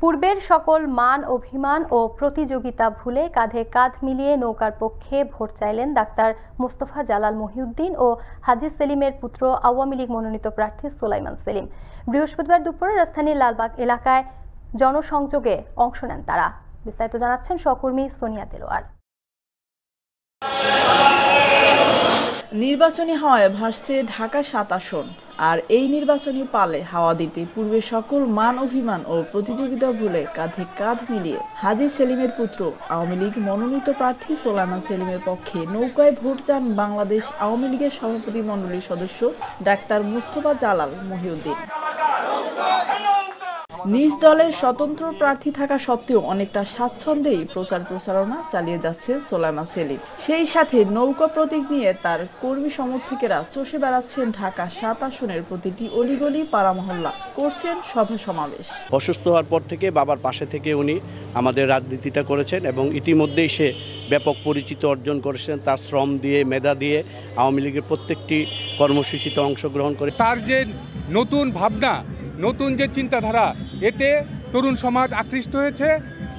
পূর্বের সকল মান অভিমান ও প্রতিযোগিতা ভুলে কাঁধে কাঁধ মিলিয়ে নৌকার পক্ষে ভোট চাইলেন ডাক্তার মোস্তফা জালাল মহিউদ্দিন ও হাজী সেলিমের পুত্র আওয়ামী লীগ মনোনীত প্রার্থী সোলাইমান সেলিম। বৃহস্পতিবার দুপুরে রাজধানীর লালবাগ এলাকায় জনসংযোগে অংশ নেন তারা। বিস্তারিত জানাচ্ছেন সহকর্মী সোনিয়া দেলোয়ার। নির্বাচনী হাওয়ায় ভাসছে ঢাকা ৭ আসন। আর এই নির্বাচনী পালে হাওয়া দিতে পূর্বে সকল মান অভিমান ও প্রতিযোগিতা ভুলে কাঁধে কাঁধ মিলিয়ে হাজী সেলিমের পুত্র আওয়ামী লীগ মনোনীত প্রার্থী সোলাইমান সেলিমের পক্ষে নৌকায় ভোট চান বাংলাদেশ আওয়ামী লীগের সভাপতি মণ্ডলীর সদস্য ডাক্তার মোস্তফা জালাল মহিউদ্দিন। নিজ দলের স্বতন্ত্র প্রার্থী থাকা সত্ত্বেও অনেকটা স্বাচ্ছন্দ্যেই প্রচারণা চালিয়ে যাচ্ছেন সোলাইমান সেলিম। সেই সাথে নৌকা প্রতীক নিয়ে তার কর্মী সমর্থকেরা চষে বেড়াচ্ছেন ঢাকা ৭ আসনের প্রতিটি অলিগলি পাড়া মহল্লা, করছেন সভা সমাবেশ। অসুস্থ হওয়ার পর থেকে বাবার পাশে থেকে উনি আমাদের রাজনীতিটা করেছেন এবং ইতিমধ্যেই সে ব্যাপক পরিচিতি অর্জন করেছেন। তার শ্রম দিয়ে, মেধা দিয়ে আওয়ামী লীগের প্রত্যেকটি কর্মসূচিতে অংশগ্রহণ করে। তার যে নতুন ভাবনা, নতুন যে চিন্তাধারা, এতে তরুণ সমাজ আকৃষ্ট হয়েছে।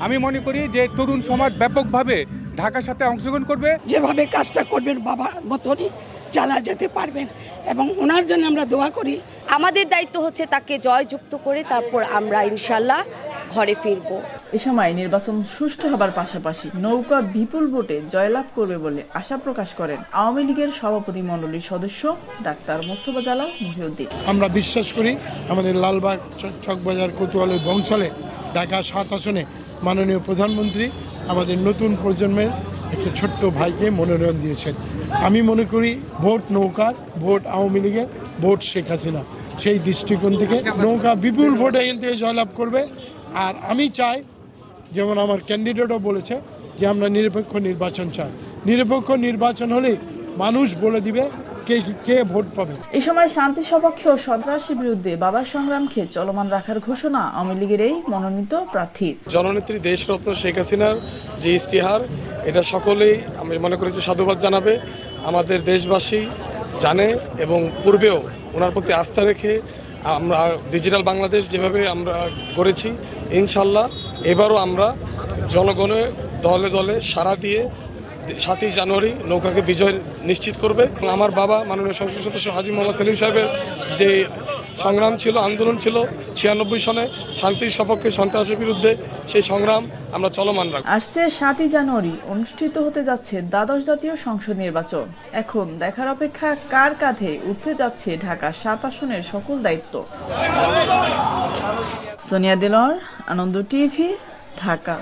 আমি মনে করি যে তরুণ সমাজ ব্যাপকভাবে ঢাকার সাথে অংশগ্রহণ করবে। যেভাবে কাজটা করবেন বাবার মতনই চালা যেতে পারবেন এবং ওনার জন্য আমরা দোয়া করি। আমাদের দায়িত্ব হচ্ছে তাকে জয়যুক্ত করে তারপর আমরা ইনশাল্লাহ ঘরে ফিরব। এ সময় নির্বাচন সুষ্ঠু হবার পাশাপাশি নৌকা বিপুল ভোটে জয়লাভ করবে বলে আশা প্রকাশ করেন আওয়ামী লীগের সভাপতি মণ্ডলীর সদস্য ডাক্তার মোস্তফা জালাল মহিউদ্দিন। আমরা বিশ্বাস করি আমাদের লালবাগ, চকবাজার, কোতোয়ালি, বংশালে ঢাকা ৭ আসনে মাননীয় প্রধানমন্ত্রী আমাদের নতুন প্রজন্মের একটা ছোট্ট ভাইকে মনোনয়ন দিয়েছেন। আমি মনে করি ভোট নৌকার, ভোট আওয়ামী লীগের, ভোট শেখ হাসিনা। সেই দৃষ্টিকোণ থেকে নৌকা বিপুল ভোটে এখান থেকে জয়লাভ করবে। আর আমি চাই, যেমন আমার ক্যান্ডিডেটও বলেছে, যে আমরা নিরপেক্ষ নির্বাচন চাই। নিরপেক্ষ নির্বাচন হলে মানুষ বলে দিবে কে ভোট পাবে। এই সময় শান্তি সপক্ষে ও সন্ত্রাসের বিরুদ্ধে বাবার সংগ্রামকে চলমান রাখার ঘোষণা আওয়ামী লীগের এই মনোনীত প্রার্থীর। জননেত্রী দেশরত্ন শেখ হাসিনার যে ইস্তিহার, এটা সকলেই আমি মনে করি যে সাধুবাদ জানাবে। আমাদের দেশবাসী জানে এবং পূর্বেও ওনার প্রতি আস্থা রেখে আমরা ডিজিটাল বাংলাদেশ যেভাবে আমরা করেছি, ইনশাল্লাহ এবারও আমরা জনগণের দলে দলে সাড়া দিয়ে ৭ই জানুয়ারি নৌকাকে বিজয় নিশ্চিত করবে। আমার বাবা মাননীয় সংসদ সদস্য হাজী মোহাম্মদ সেলিম সাহেবের যে সংগ্রাম ছিল, আন্দোলন ছিল ৯৬ সনে শান্তির সপক্ষে সন্ত্রাসের বিরুদ্ধে, সেই সংগ্রাম আমরা চলমান রাখব। আসছে ৭ই জানুয়ারি অনুষ্ঠিত হতে যাচ্ছে দ্বাদশ জাতীয় সংসদ নির্বাচন। এখন দেখার অপেক্ষা কার কাঁধে উঠতে যাচ্ছে ঢাকা ৭ আসনের সকল দায়িত্ব। সোনিয়া দেলোয়ার, আনন্দ টিভি, ঢাকা।